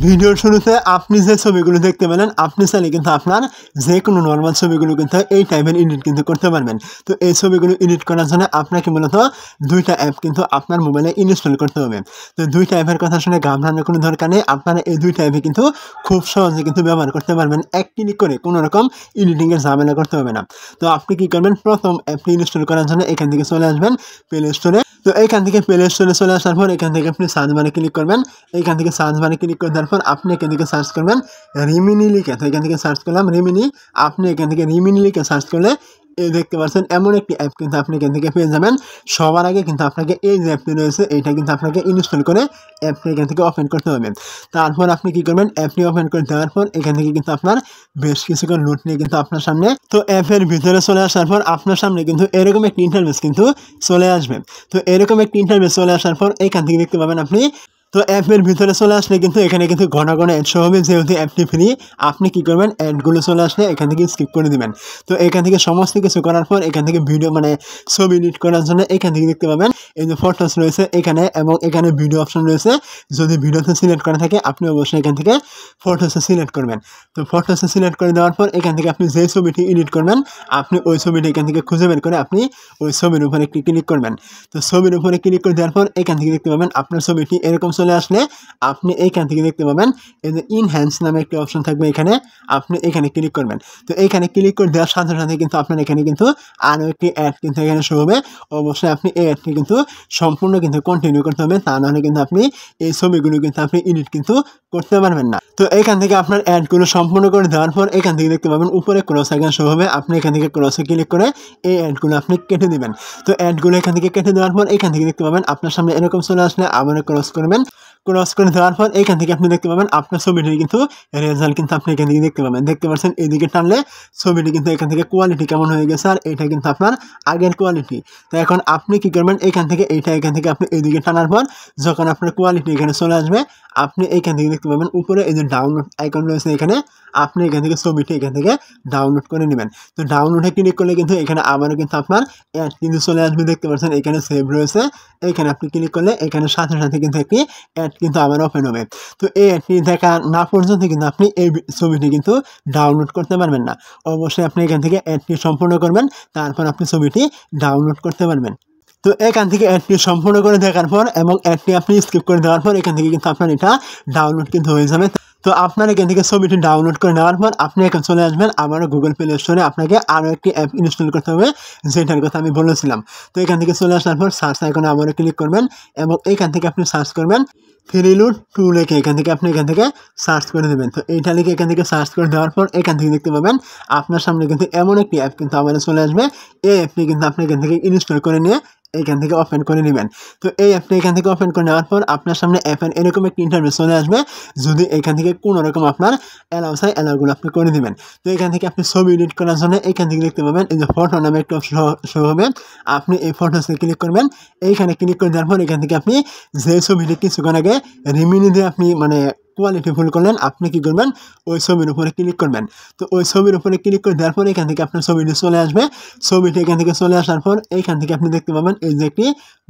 ভিডিওর শুরুতে আপনি যে ছবিগুলো দেখতে পেলেন আপনি চাইলে কিন্তু আপনার যে কোনো নর্মাল ছবিগুলো কিন্তু এই টাইপের এডিট কিন্তু করতে পারবেন। তো এই ছবিগুলো এডিট করার জন্য আপনাকে মূলত দুইটা অ্যাপ কিন্তু আপনার মোবাইলে ইনস্টল করতে হবে। তো দুইটা অ্যাপের কথা শুনে ঘাবড়ানোর কোনো দরকার নেই। আপনারা এই দুইটা অ্যাপে কিন্তু খুব সহজে কিন্তু ব্যবহার করতে পারবেন। এক ক্লিক করে কোনো রকম এডিটিংয়ের ঝামেলা করতে হবে না। তো আপনি কী করবেন, প্রথম অ্যাপটি ইনস্টল করার জন্য এখান থেকে চলে আসবেন প্লে স্টোরে। তো এইখান থেকে প্লে স্টোরে চলে আসার পর এখান থেকে আপনি সার্চ বারে ক্লিক করবেন। এইখান থেকে সার্চ বারে ক্লিক করে দেওয়ার পর আপনি এখান থেকে সার্চ করবেন রিমিনি লিখে। তো এখান থেকে সার্চ করলাম রিমিনি। আপনি এখান থেকে রিমিনি লিখে সার্চ করলে এই দেখতে পাচ্ছেন এমন একটি অ্যাপ কিন্তু আপনি এখান থেকে পেয়ে যাবেন। সবার আগে কিন্তু আপনাকে এই যে অ্যাপটি রয়েছে এইটা কিন্তু আপনাকে ইনস্টল করে অ্যাপটি এখান থেকে ওপেন করতে হবে। তারপর আপনি কী করবেন, অ্যাপটি ওপেন করে দেওয়ার পর এখান থেকে কিন্তু আপনার বেশ কিছুক্ষণ লোড নিয়ে কিন্তু আপনার সামনে, তো অ্যাপের ভিতরে চলে আসার পর আপনার সামনে কিন্তু এরকম একটি ইন্টারফেস কিন্তু চলে আসবে। তো এরকম একটি ইন্টারফেস চলে আসার পর এখান থেকে দেখতে পাবেন আপনি, তো অ্যাপের ভিতরে চলে আসলে কিন্তু এখানে কিন্তু ঘন ঘন অ্যাড শো হবে। যেহেতু অ্যাপটি ফ্রি, আপনি কী করবেন, অ্যাডগুলো চলে আসলে এখান থেকে স্কিপ করে দেবেন। তো এখান থেকে সমস্ত কিছু করার পর এখান থেকে ভিডিও ছবি এডিট করার জন্য এখান থেকে দেখতে পাবেন এই যে ফটোস রয়েছে এখানে, এবং এখানে ভিডিও অপশন রয়েছে। যদি ভিডিওতে সিলেক্ট করা থাকে আপনি অবশ্যই এখান থেকে ফটোসে সিলেক্ট করবেন। তো ফটোসে সিলেক্ট করে দেওয়ার পর এখান থেকে আপনি যে ছবিটি এডিট করবেন আপনি ওই ছবিটি এখান থেকে খুঁজে বের করে আপনি ওই ছবির উপরে একটি ক্লিক করবেন। তো ছবির উপরে ক্লিক করে দেওয়ার পর এখান থেকে দেখতে পাবেন আপনার ছবিটি এরকম চলে আসলে আপনি এইখান থেকে দেখতে পাবেন এই যে ইনহ্যান্স নামে একটি অপশন থাকবে, এখানে আপনি এখানে ক্লিক করবেন। তো এইখানে ক্লিক করে দেওয়ার সাথে সাথে কিন্তু আপনার এখানে কিন্তু আরও একটি অ্যাড কিন্তু এখানে শো হবে। অবশ্যই আপনি এই অ্যাডটি কিন্তু সম্পূর্ণ কিন্তু কন্টিনিউ করতে হবে, তা নাহলে কিন্তু আপনি এই ছবিগুলো কিন্তু আপনি এডিট কিন্তু করতে পারবেন না। তো এখান থেকে আপনার অ্যাডগুলো সম্পূর্ণ করে দেওয়ার পর এখান থেকে দেখতে পাবেন উপরে ক্রস আইকন শো হবে। আপনি এখান থেকে ক্রসে ক্লিক করে এই অ্যাডগুলো আপনি কেটে দেবেন। তো অ্যাডগুলো এখান থেকে কেটে দেওয়ার পর এখান থেকে দেখতে পাবেন আপনার সামনে এরকম চলে আসলে আবার ক্রস করবেন। ক্রস করে দেওয়ার পর এখান থেকে আপনি দেখতে পাবেন আপনার ছবিটির কিন্তু রেজাল্ট কিন্তু আপনি এখান থেকে দেখতে পাবেন। দেখতে পাচ্ছেন এইদিকে টানলে ছবিটি কিন্তু এখান থেকে কোয়ালিটি কেমন হয়ে গেছে, আর এটা কিন্তু আপনার আগের কোয়ালিটি। তো এখন আপনি কী করবেন, এখান থেকে এখান থেকে আপনি এইদিকে টানার পর যখন আপনার কোয়ালিটি এখানে চলে আসবে আপনি এইখান থেকে দেখতে পাবেন উপরে এই যে ডাউনলোড আইকন রয়েছে এখানে, আপনি এখান থেকে ছবিটি এখান থেকে ডাউনলোড করে নেবেন। তো ডাউনলোডে ক্লিক করলে কিন্তু এখানে আবারও কিন্তু আপনার অ্যাড কিন্তু চলে আসবে। দেখতে পাচ্ছেন এখানে সেভ রয়েছে, এখানে আপনি ক্লিক করলে এখানে সাথে সাথে কিন্তু একটি অ্যাড কিন্তু আবার ওপেন হবে। তো এই অ্যাডটি দেখা না পর্যন্ত কিন্তু আপনি এই ছবিটি কিন্তু ডাউনলোড করতে পারবেন না। অবশ্যই আপনি এখান থেকে অ্যাডটি সম্পূর্ণ করবেন, তারপর আপনি ছবিটি ডাউনলোড করতে পারবেন। তো এখান থেকে অ্যাডটি সম্পূর্ণ করে দেখার পর এবং অ্যাডটি আপনি স্কিপ করে দেওয়ার পর এখান থেকে কিন্তু আপনার এটা ডাউনলোড কিন্তু হয়ে যাবে। তো আপনার এখান থেকে ছবিটি ডাউনলোড করে নেওয়ার পর আপনি এখন চলে আসবেন আবারও গুগল প্লে স্টোরে। আপনাকে আরও একটি অ্যাপ ইনস্টল করতে হবে যেটার কথা আমি বলেছিলাম। তো এখান থেকে চলে আসার পর সার্চ আইকনে আবারও ক্লিক করবেন এবং এইখান থেকে আপনি সার্চ করবেন ফ্রিলুড 2 লিখে এখান থেকে আপনি এখান থেকে সার্চ করে দেবেন। তো এইটা লিখে এখান থেকে সার্চ করে দেওয়ার পর এখান থেকে দেখতে পাবেন আপনার সামনে কিন্তু এমন একটি অ্যাপ কিন্তু আবার চলে আসবে। এই অ্যাপটি কিন্তু আপনি এখান থেকে ইনস্টল করে নিয়ে এইখান থেকে ওপেন করে নেবেন। তো এই অ্যাপটা এখান থেকে ওপেন করে নেওয়ার পর আপনার সামনে অ্যাপের এরকম একটি ইন্টারফেস চলে আসবে। যদি এখান থেকে কোনো রকম আপনার অ্যালাউ চাই অ্যালাউগুলো আপনি করে দেবেন। তো এখান থেকে আপনি ছবি এডিট করার জন্য এখান থেকে দেখতে পাবেন এই যে ফটো নামে একটা অপশন শো হবে। আপনি এই ফটোসে ক্লিক করবেন। এইখানে ক্লিক করে দেওয়ার পর এখান থেকে আপনি যে ছবিটি কিছুক্ষণ আগে রিমিনি দিয়ে আপনি কোয়ালিটি ফুল করলেন, আপনি কী করবেন, ওই ছবির উপরে ক্লিক করবেন। তো ওই ছবির উপরে ক্লিক করে দেওয়ার পর এখান থেকে আপনার ছবিটি চলে আসবে। ছবিটি এখান থেকে চলে আসার পর এইখান থেকে আপনি দেখতে পাবেন এই যে একটি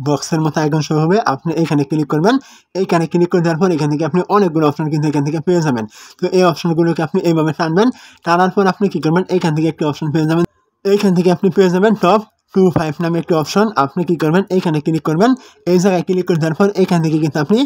বক্সের মতো আইকন শো হবে। আপনি এখানে ক্লিক করবেন। এইখানে ক্লিক করে দেওয়ার পর এখান থেকে আপনি অনেকগুলো অপশন কিন্তু এখান থেকে পেয়ে যাবেন। তো এই অপশনগুলোকে আপনি এইভাবে টানবেন। টানার পর আপনি কী করবেন, এইখান থেকে একটি অপশন পেয়ে যাবেন। এইখান থেকে আপনি পেয়ে যাবেন টপ 25 নামে একটি অপশন। আপনি কী করবেন, এইখানে ক্লিক করবেন। এই জায়গায় ক্লিক করে দেওয়ার পর এখান থেকে কিন্তু আপনি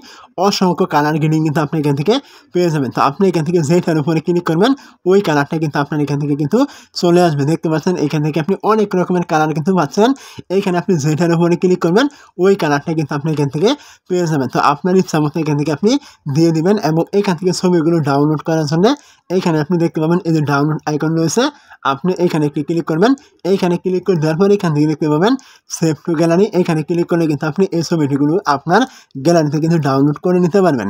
অসংখ্য কালার গ্রেডিং কিন্তু আপনি এখান থেকে পেয়ে যাবেন। তো আপনি এখান থেকে যেটার উপরে ক্লিক করবেন ওই কালারটা কিন্তু আপনার এখান থেকে কিন্তু চলে আসবে। দেখতে পাচ্ছেন এখান থেকে আপনি অনেক রকমের কালার কিন্তু পাচ্ছেন। এইখানে আপনি যেটার উপরে ক্লিক করবেন ওই কালারটা কিন্তু আপনি এখান থেকে পেয়ে যাবেন। তো আপনার ইচ্ছা মতো এখান থেকে আপনি দিয়ে দিবেন এবং এখান থেকে ছবিগুলো ডাউনলোড করার জন্য এইখানে আপনি দেখতে পাবেন এই যে ডাউনলোড আইকন রয়েছে। আপনি এইখানে একটি ক্লিক করবেন। এইখানে ক্লিক করে দেওয়ার পর এখান থেকে দেখতে পাবেন সেভ টু গ্যালারি। এইখানে ক্লিক করলে কিন্তু আপনি এই ছবিটিগুলো আপনার গ্যালারিতে কিন্তু ডাউনলোড করে নিতে পারবেন।